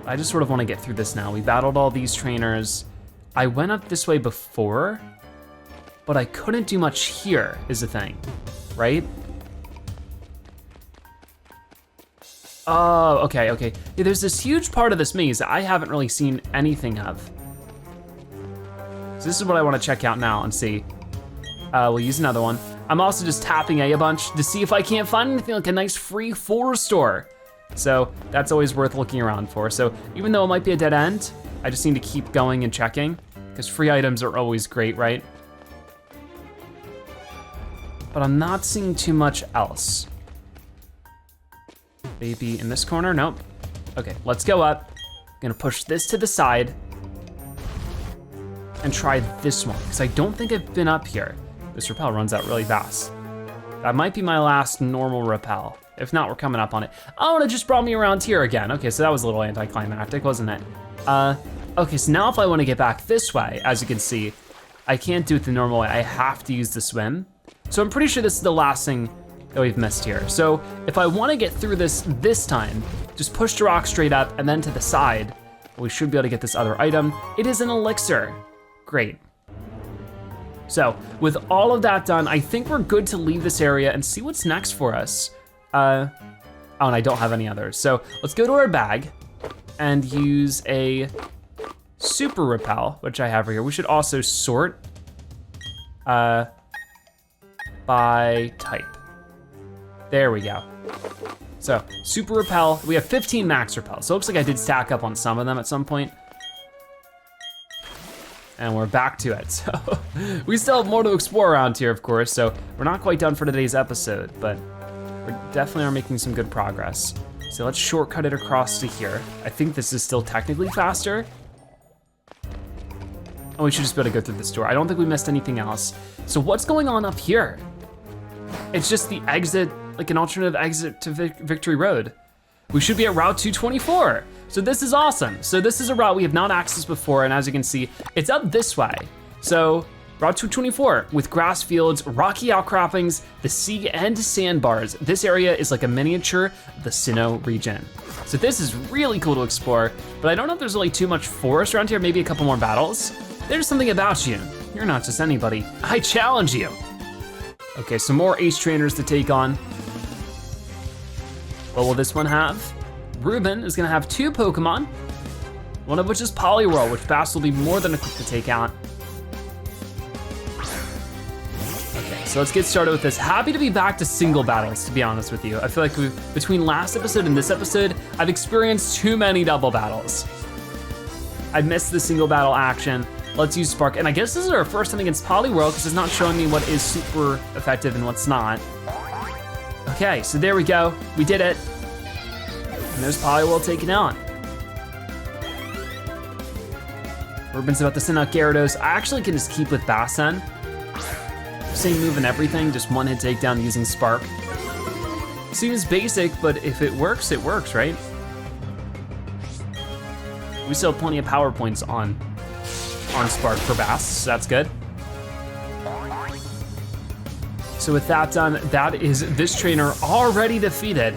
I just sort of wanna get through this now. We battled all these trainers. I went up this way before, but I couldn't do much here, is the thing, right? Oh, okay. Yeah, there's this huge part of this maze that I haven't really seen anything of. So this is what I wanna check out now and see. We'll use another one. I'm also just tapping A bunch to see if I can't find anything like a nice free 4-store. So that's always worth looking around for. So even though it might be a dead end, I just need to keep going and checking because free items are always great, right? But I'm not seeing too much else. Maybe in this corner, nope. Okay, let's go up. I'm gonna push this to the side and try this one because I don't think I've been up here. This Repel runs out really fast. That might be my last normal Repel. If not, we're coming up on it. Oh, and it just brought me around here again. Okay, so that was a little anticlimactic, wasn't it? Okay, so now if I wanna get back this way, as you can see, I can't do it the normal way. I have to use the swim. So I'm pretty sure this is the last thing that we've missed here. So if I wanna get through this time, just push the rock straight up and then to the side, we should be able to get this other item. It is an elixir. Great. So with all of that done, I think we're good to leave this area and see what's next for us. Oh, and I don't have any others. So let's go to our bag and use a Super Repel, which I have right here. We should also sort by type. There we go. So Super Repel, we have 15 Max Repel. So it looks like I did stack up on some of them at some point. And we're back to it. So we still have more to explore around here, of course. So we're not quite done for today's episode, but we definitely are making some good progress. So let's shortcut it across to here. I think this is still technically faster. Oh, we should just be able to go through this door. I don't think we missed anything else. So what's going on up here? It's just the exit, like an alternative exit to Victory Road. We should be at Route 224. So this is awesome. So this is a route we have not accessed before, and as you can see, it's up this way. So Route 224 with grass fields, rocky outcroppings, the sea and sandbars. This area is like a miniature of the Sinnoh region. So this is really cool to explore, but I don't know if there's really too much forest around here, maybe a couple more battles. There's something about you. You're not just anybody. I challenge you. Okay, some more ace trainers to take on. What will this one have? Ruben is gonna have 2 Pokemon, one of which is Poliwhirl, which Bass will be more than equipped to take out. Okay, so let's get started with this. Happy to be back to single battles, to be honest with you. I feel like between last episode and this episode, I've experienced too many double battles. I missed the single battle action. Let's use Spark, and I guess this is our first time against Poliwhirl because it's not showing me what is super effective and what's not. Okay, so there we go. We did it. And there's Poliwhirl taken on. Ruben's about to send out Gyarados. I actually can just keep with Bassan. Same move and everything, just one hit takedown using Spark. Seems basic, but if it works, right? We still have plenty of power points on Spark for Bass, so that's good. So with that done, that is this trainer already defeated.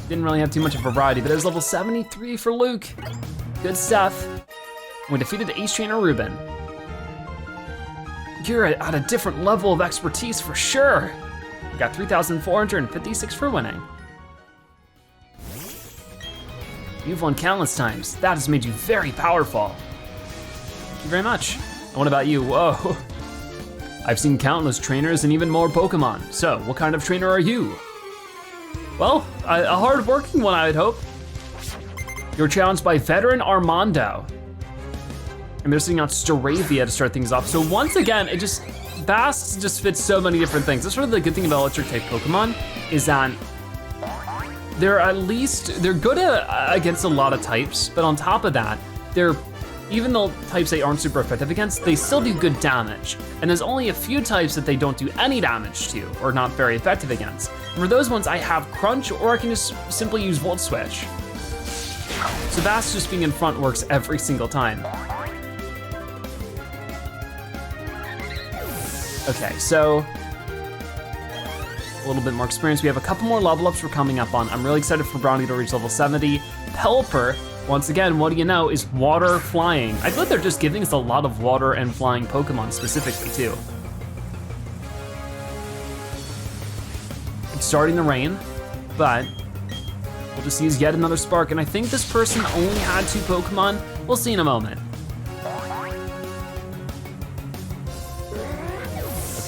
Didn't really have too much of a variety, but it was level 73 for Luke. Good stuff. We defeated Ace Trainer Ruben. You're at a different level of expertise for sure. We got 3,456 for winning. You've won countless times. That has made you very powerful. Thank you very much. And what about you? Whoa. I've seen countless trainers and even more Pokemon. So, what kind of trainer are you? Well, a hard-working one, I would hope. You're challenged by veteran Armando. And they're sending out Staravia to start things off. So once again, Bass just fits so many different things. That's sort of the good thing about electric type Pokemon, is that they're good against a lot of types, but on top of that, even though types they aren't super effective against, they still do good damage. And there's only a few types that they don't do any damage to, or not very effective against. And for those ones, I have Crunch, or I can just simply use Volt Switch. So Bass just being in front works every single time. Okay, so a little bit more experience. We have a couple more level ups we're coming up on. I'm really excited for Brownie to reach level 70. Pelipper, once again, what do you know, is water flying. I feel like they're just giving us a lot of water and flying Pokemon specifically too. It's starting to rain, but we'll just use yet another Spark, and I think this person only had 2 Pokemon. We'll see in a moment.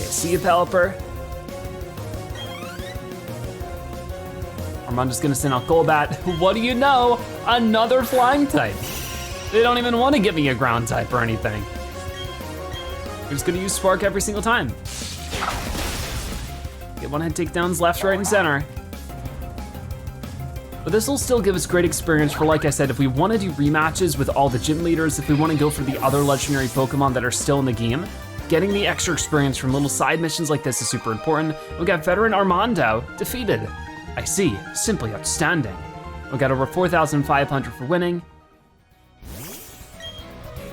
See you, Pelipper. Armando's gonna send out Golbat. What do you know? Another flying type. They don't even want to give me a ground type or anything. We're just gonna use Spark every single time. Get one hit takedowns left, right, and center. But this will still give us great experience for, like I said, if we want to do rematches with all the gym leaders, if we want to go for the other legendary Pokemon that are still in the game, getting the extra experience from little side missions like this is super important. We got veteran Armando defeated. I see, simply outstanding. We got over 4,500 for winning.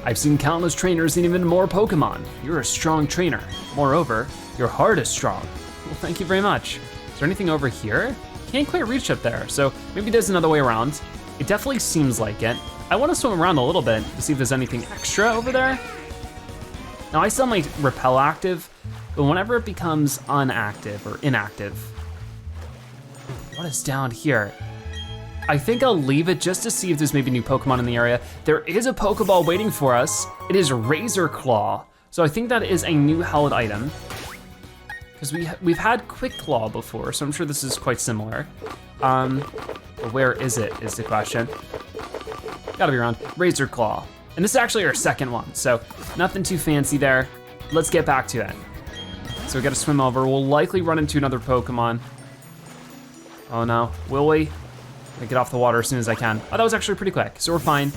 I've seen countless trainers and even more Pokemon. You're a strong trainer. Moreover, your heart is strong. Well, thank you very much. Is there anything over here? Can't quite reach up there, so maybe there's another way around. It definitely seems like it. I want to swim around a little bit to see if there's anything extra over there. Now I still might repel active, but whenever it becomes unactive or inactive, what is down here? I think I'll leave it just to see if there's maybe new Pokemon in the area. There is a Pokeball waiting for us. It is Razor Claw. So I think that is a new held item. Because we've had Quick Claw before, so I'm sure this is quite similar. But where is it, is the question. Gotta be around, Razor Claw. And this is actually our second one, so nothing too fancy there. Let's get back to it. So we gotta swim over. We'll likely run into another Pokemon. Oh no, will we? I get off the water as soon as I can. Oh, that was actually pretty quick, so we're fine.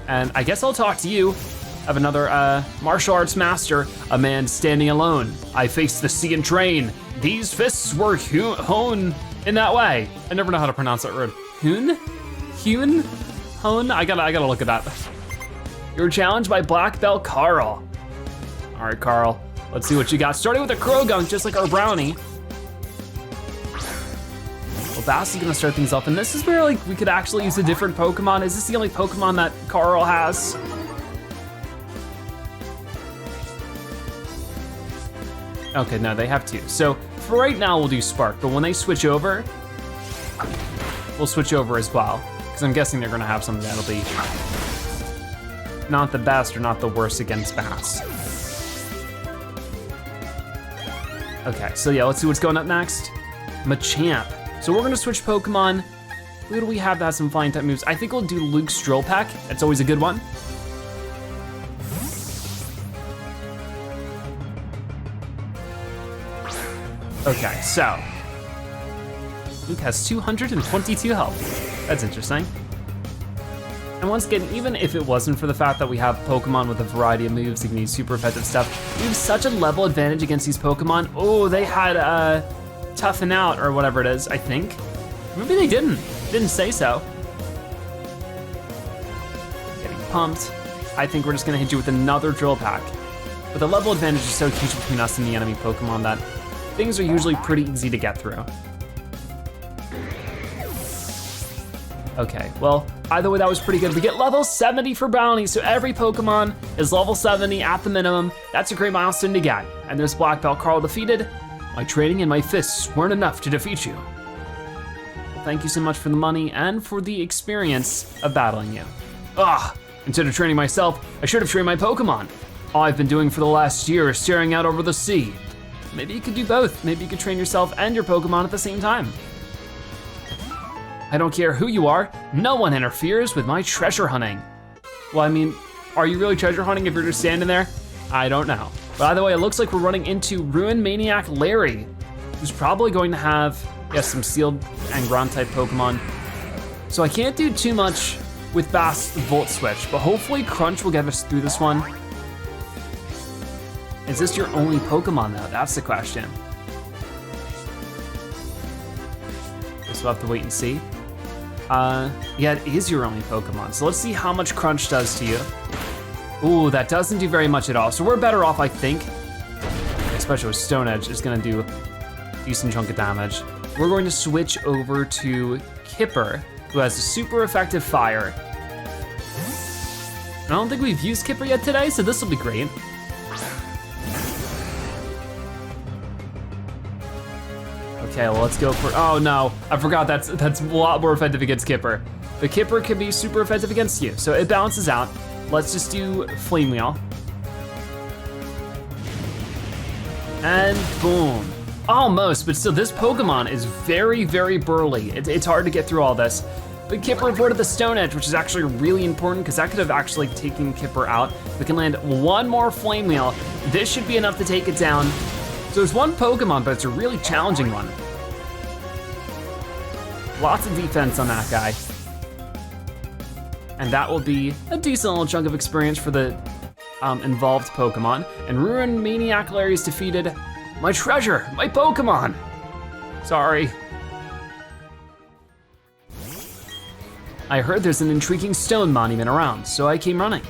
And I guess I'll talk to you. I have another martial arts master, a man standing alone. I face the sea and train. These fists were hewn in that way. I never know how to pronounce that word. Hewn? Hewn? Hone? I gotta look at that. You're challenged by Black Belt Carl. All right, Carl, let's see what you got. Starting with a Krogunk, just like our Brownie. Well, Bass is gonna start things off, and this is where like we could actually use a different Pokemon. Is this the only Pokemon that Carl has? Okay, no, they have 2. So for right now, we'll do Spark, but when they switch over, we'll switch over as well. Because I'm guessing they're gonna have something that'll be not the best or not the worst against Bass. Okay, so yeah, let's see what's going up next. Machamp. So we're gonna switch Pokemon. Who do we have that has some flying type moves? I think we'll do Luke's Drill Peck. That's always a good one. Okay, so Luke has 222 health. That's interesting. And once again, even if it wasn't for the fact that we have Pokemon with a variety of moves that can use super effective stuff, we have such a level advantage against these Pokemon. Oh, they had Toughen Out or whatever it is, I think. Maybe they didn't say so. Getting pumped. I think we're just gonna hit you with another Drill Pack. But the level advantage is so huge between us and the enemy Pokemon that things are usually pretty easy to get through. Okay, well, either way that was pretty good. We get level 70 for bounty, so every Pokemon is level 70 at the minimum. That's a great milestone to get. And there's Black Belt Carl defeated. My training and my fists weren't enough to defeat you. Well, thank you so much for the money and for the experience of battling you. Instead of training myself, I should have trained my Pokemon. All I've been doing for the last year is staring out over the sea. Maybe you could do both. Maybe you could train yourself and your Pokemon at the same time. I don't care who you are, no one interferes with my treasure hunting. Well, I mean, are you really treasure hunting if you're just standing there? I don't know. By the way, it looks like we're running into Ruin Maniac Larry, who's probably going to have, some sealed and ground type Pokemon. So I can't do too much with Fast Volt Switch, but hopefully Crunch will get us through this one. Is this your only Pokemon though? That's the question. Guess we'll have to wait and see. Yeah, it is your only Pokemon. So let's see how much Crunch does to you. Ooh, that doesn't do very much at all. So we're better off, I think. Especially with Stone Edge, it's gonna do a decent chunk of damage. We're going to switch over to Kipper, who has a super effective fire. I don't think we've used Kipper yet today, so this will be great. Okay, well, let's go for, oh no, I forgot that's a lot more effective against Kipper. The Kipper can be super effective against you, so it balances out. Let's just do Flame Wheel. And boom. Almost, but still this Pokemon is very, very burly. It's hard to get through all this. But Kipper avoided the Stone Edge, which is actually really important because that could have actually taken Kipper out. We can land one more Flame Wheel. This should be enough to take it down. So there's one Pokemon, but it's a really challenging one. Lots of defense on that guy. And that will be a decent little chunk of experience for the involved Pokemon. And Ruin Maniac Larry is defeated. My treasure, my Pokemon. Sorry. I heard there's an intriguing stone monument around, so I came running.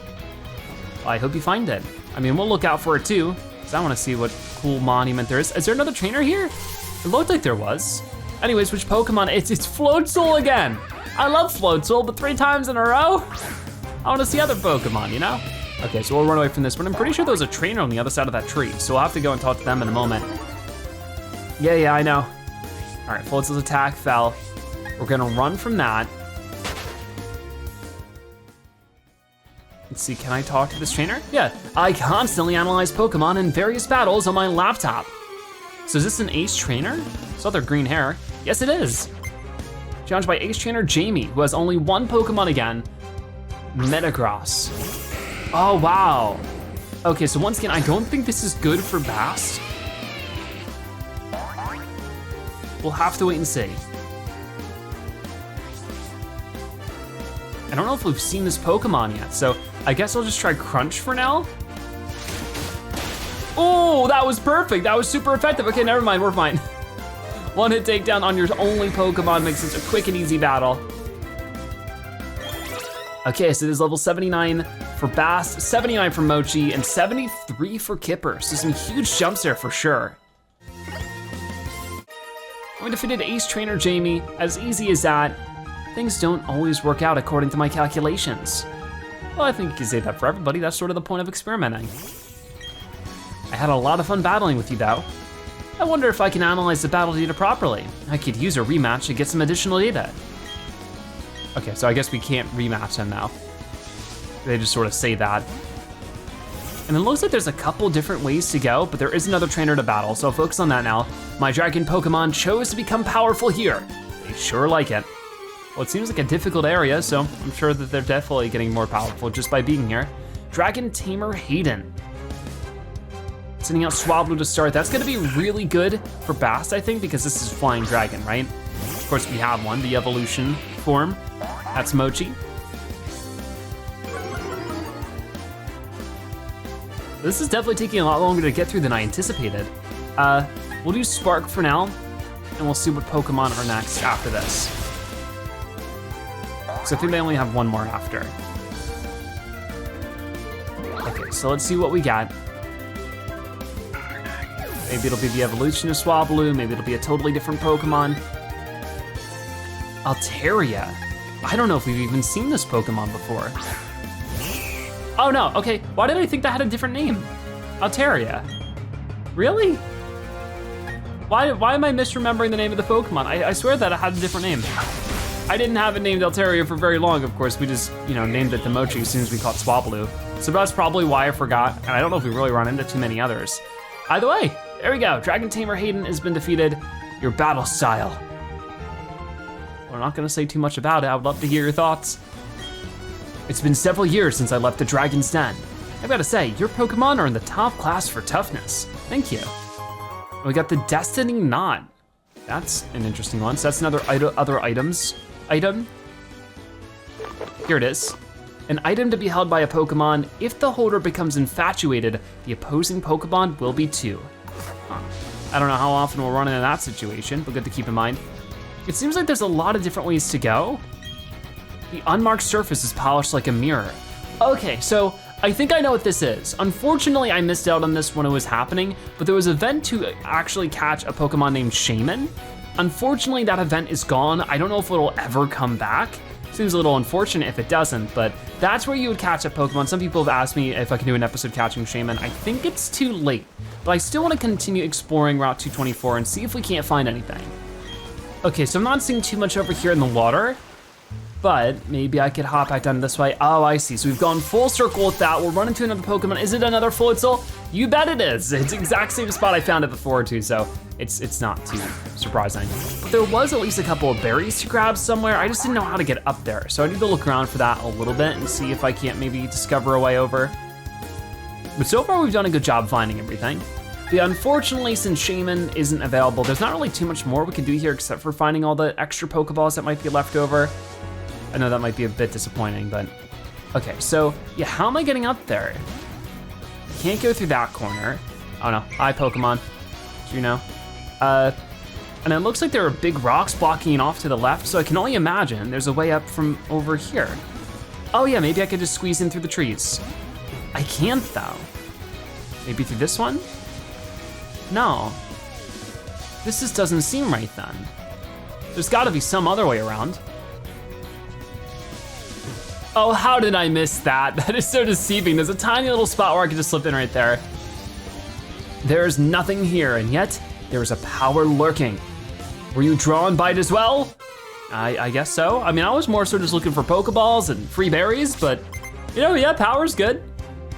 Well, I hope you find it. I mean, we'll look out for it too, because I want to see what cool monument there is. Is there another trainer here? It looked like there was. Anyways, which Pokemon? It's Floatzel again. I love Floatzel, but 3 times in a row? I want to see other Pokemon, you know? Okay, so we'll run away from this, but I'm pretty sure there was a trainer on the other side of that tree, so we'll have to go and talk to them in a moment. Yeah, I know. All right, Floatzel's attack fell. We're gonna run from that. Let's see, can I talk to this trainer? Yeah, I constantly analyze Pokemon in various battles on my laptop. So is this an Ace trainer? Saw their green hair. Yes, it is. Challenged by Ace trainer Jamie, who has only one Pokemon again, Metagross. Oh, wow. Okay, so once again, I don't think this is good for Bast. We'll have to wait and see. I don't know if we've seen this Pokemon yet, so I guess I'll just try Crunch for now. Oh, that was perfect. That was super effective. Okay, never mind, we're fine. One hit takedown on your only Pokemon makes this a quick and easy battle. Okay, so there's level 79 for Bast, 79 for Mochi, and 73 for Kipper. So some huge jumps there for sure. We defeated Ace Trainer Jamie, as easy as that. Things don't always work out according to my calculations. Well, I think you can say that for everybody. That's sort of the point of experimenting. I had a lot of fun battling with you though. I wonder if I can analyze the battle data properly. I could use a rematch to get some additional data. Okay, so I guess we can't rematch them now. They just sort of say that. And it looks like there's a couple different ways to go, but there is another trainer to battle, so I'll focus on that now. My dragon Pokemon chose to become powerful here. They sure like it. Well, it seems like a difficult area, so I'm sure that they're definitely getting more powerful just by being here. Dragon Tamer Hayden. Sending out Swablu to start. That's gonna be really good for Bast, I think, because this is Flying Dragon, right? Of course, we have one, the evolution form. That's Mochi. This is definitely taking a lot longer to get through than I anticipated. We'll do Spark for now, and we'll see what Pokemon are next after this. So I think they only have one more after. Okay, so let's see what we got. Maybe it'll be the evolution of Swablu, maybe it'll be a totally different Pokemon. Altaria. I don't know if we've even seen this Pokemon before. Oh no, okay, why did I think that had a different name? Altaria. Really? Why am I misremembering the name of the Pokemon? I swear that it had a different name. I didn't have it named Altaria for very long, of course. We just, named it the Mochi as soon as we caught Swablu. So that's probably why I forgot, and I don't know if we really run into too many others. Either way, there we go. Dragon Tamer Hayden has been defeated. Your battle style. We're not gonna say too much about it. I would love to hear your thoughts. It's been several years since I left the Dragon's Den. I've gotta say, your Pokemon are in the top class for toughness. Thank you. We got the Destiny Knot. That's an interesting one. So that's another other item. Here it is. An item to be held by a Pokemon. If the holder becomes infatuated, the opposing Pokemon will be too. Huh. I don't know how often we'll run into that situation, but good to keep in mind. It seems like there's a lot of different ways to go. The unmarked surface is polished like a mirror. Okay, so I think I know what this is. Unfortunately, I missed out on this when it was happening, but there was an event to actually catch a Pokemon named Shaman. Unfortunately, that event is gone. I don't know if it'll ever come back. Seems a little unfortunate if it doesn't, but that's where you would catch a Pokemon. Some people have asked me if I can do an episode catching Shaman. I think it's too late, but I still want to continue exploring Route 224 and see if we can't find anything. Okay, so I'm not seeing too much over here in the water, but maybe I could hop back down this way. Oh, I see, so we've gone full circle with that. We'll run into another Pokemon. Is it another Floatzel? You bet it is. It's the exact same spot I found it before too, so it's not too surprising. But there was at least a couple of berries to grab somewhere. I just didn't know how to get up there. So I need to look around for that a little bit and see if I can't maybe discover a way over. But so far we've done a good job finding everything. But unfortunately, since Shaman isn't available, there's not really too much more we can do here except for finding all the extra Pokeballs that might be left over. I know that might be a bit disappointing, but okay, so yeah, how am I getting up there? Can't go through that corner. Oh no, hi Pokemon, do you know? And it looks like there are big rocks blocking it off to the left, so I can only imagine there's a way up from over here. Oh yeah, maybe I could just squeeze in through the trees. I can't though. Maybe through this one? No. This just doesn't seem right then. There's gotta be some other way around. Oh, how did I miss that? That is so deceiving. There's a tiny little spot where I could just slip in right there. There's nothing here, and yet there is a power lurking. Were you drawn by it as well? I guess so. I mean, I was more so just looking for Pokeballs and free berries, but yeah, power's good.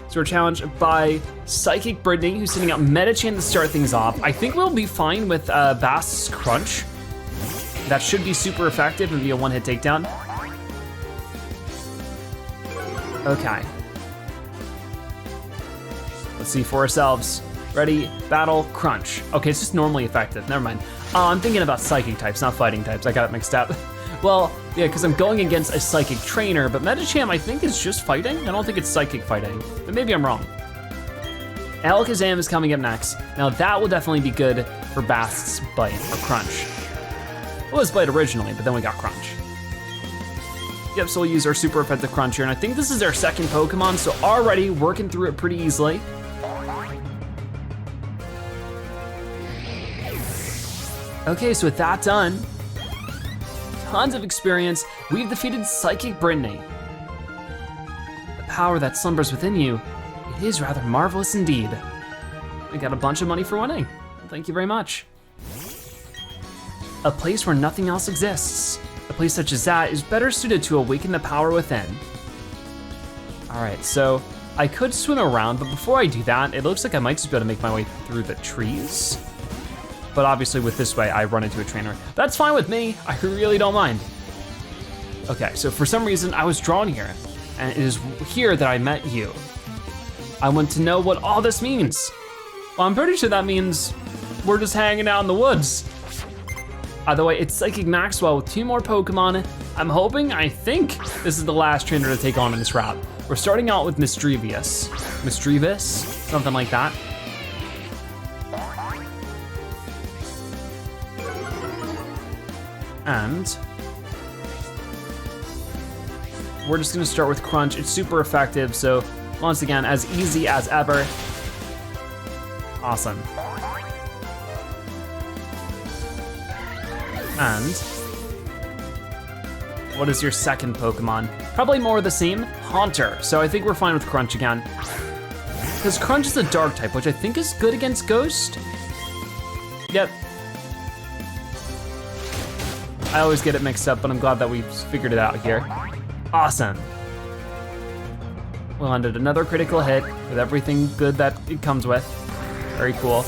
So we're challenged by Psychic Brittany, who's sending out Medicham to start things off. I think we'll be fine with Bast's Crunch. That should be super effective and be a one-hit takedown. Okay. Let's see for ourselves. Ready, battle, crunch. Okay, it's just normally effective, never mind. I'm thinking about psychic types, not fighting types. I got it mixed up. Well, yeah, because I'm going against a psychic trainer, but Medicham I think is just fighting. I don't think it's psychic fighting, but maybe I'm wrong. Alakazam is coming up next. Now that will definitely be good for Bast's Bite, or Crunch. It was Bite originally, but then we got Crunch. Yep, so we'll use our super effective Crunch here, and I think this is our second Pokemon, so already working through it pretty easily. Okay, so with that done, tons of experience, we've defeated Psychic Brittany. The power that slumbers within you, it is rather marvelous indeed. We got a bunch of money for winning. Thank you very much. A place where nothing else exists. A place such as that is better suited to awaken the power within. All right, so I could swim around, but before I do that, it looks like I might just be able to make my way through the trees. But obviously with this way, I run into a trainer. That's fine with me, I really don't mind. Okay, so for some reason I was drawn here, and it is here that I met you. I want to know what all this means. Well, I'm pretty sure that means we're just hanging out in the woods. Either way, it's Psychic Maxwell with 2 more Pokemon. I think this is the last trainer to take on in this route. We're starting out with Misdreavus, something like that. And we're just gonna start with Crunch. It's super effective, so once again, as easy as ever. Awesome. And what is your second Pokemon? Probably more of the same, Haunter. So I think we're fine with Crunch again. Because Crunch is a dark type, which I think is good against Ghost. Yep. I always get it mixed up, but I'm glad that we've figured it out here. Awesome. We landed another critical hit with everything good that it comes with. Very cool.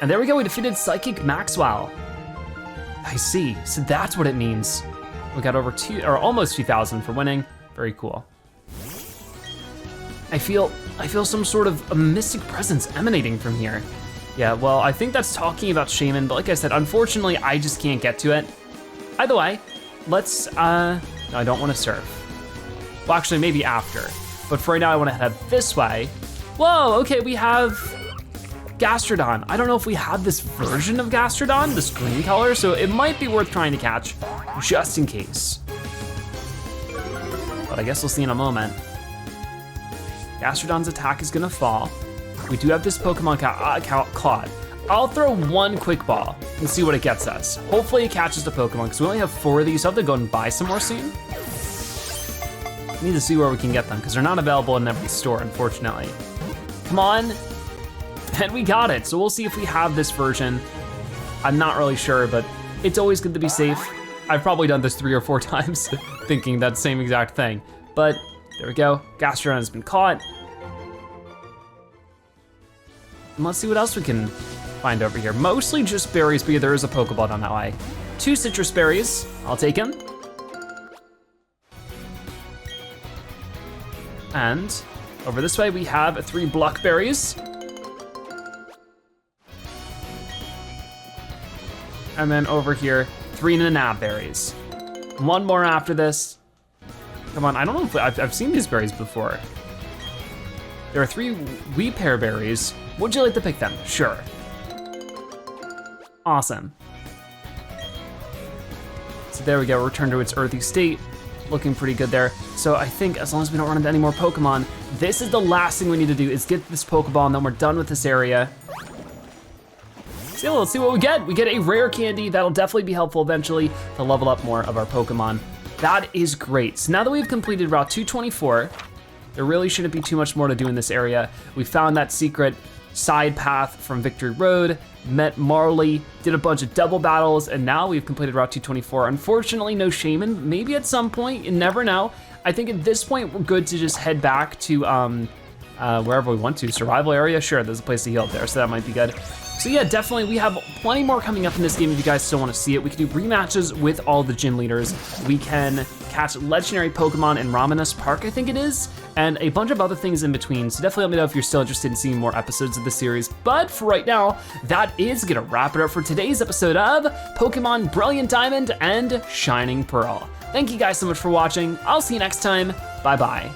And there we go, we defeated Psychic Maxwell. I see, so that's what it means. We got over almost 2,000 for winning. Very cool. I feel some sort of a mystic presence emanating from here. Yeah, well, I think that's talking about Shaman, but like I said, unfortunately, I just can't get to it. Either way, let's, no, I don't wanna surf. Well, actually, maybe after. But for right now, I wanna head this way. Whoa, okay, we have Gastrodon. I don't know if we have this version of Gastrodon, this green color, so it might be worth trying to catch, just in case. But I guess we'll see in a moment. Gastrodon's attack is gonna fall. We do have this Pokemon caught. I'll throw one quick ball and see what it gets us. Hopefully it catches the Pokemon, because we only have 4 of these, so I have to go and buy some more soon. Need to see where we can get them, because they're not available in every store, unfortunately. Come on. And we got it, so we'll see if we have this version. I'm not really sure, but it's always good to be safe. I've probably done this 3 or 4 times, thinking that same exact thing. But there we go, Gastrodon has been caught. And let's see what else we can find over here. Mostly just berries, but yeah, there is a Pokeball down that way. 2 citrus berries, I'll take them. And over this way we have 3 Blackberries. And then over here, 3 Nanab berries. 1 more after this. Come on, I don't know if I've seen these berries before. There are 3 Weepear berries. Would you like to pick them? Sure. Awesome. So there we go, return to its earthy state. Looking pretty good there. So I think as long as we don't run into any more Pokemon, this is the last thing we need to do is get this Pokeball and then we're done with this area. So let's see what we get. We get a rare candy. That'll definitely be helpful eventually to level up more of our Pokemon. That is great. So now that we've completed Route 224, there really shouldn't be too much more to do in this area. We found that secret side path from Victory Road, met Marley, did a bunch of double battles, and now we've completed Route 224. Unfortunately, no Shaman. Maybe at some point, you never know. I think at this point, we're good to just head back to wherever we want to. Survival area, sure, there's a place to heal up there, so that might be good. So yeah, definitely, we have plenty more coming up in this game if you guys still wanna see it. We can do rematches with all the gym leaders. We can catch legendary Pokemon in Ramanas Park, I think it is, and a bunch of other things in between. So definitely let me know if you're still interested in seeing more episodes of the series. But for right now, that is gonna wrap it up for today's episode of Pokemon Brilliant Diamond and Shining Pearl. Thank you guys so much for watching. I'll see you next time. Bye-bye.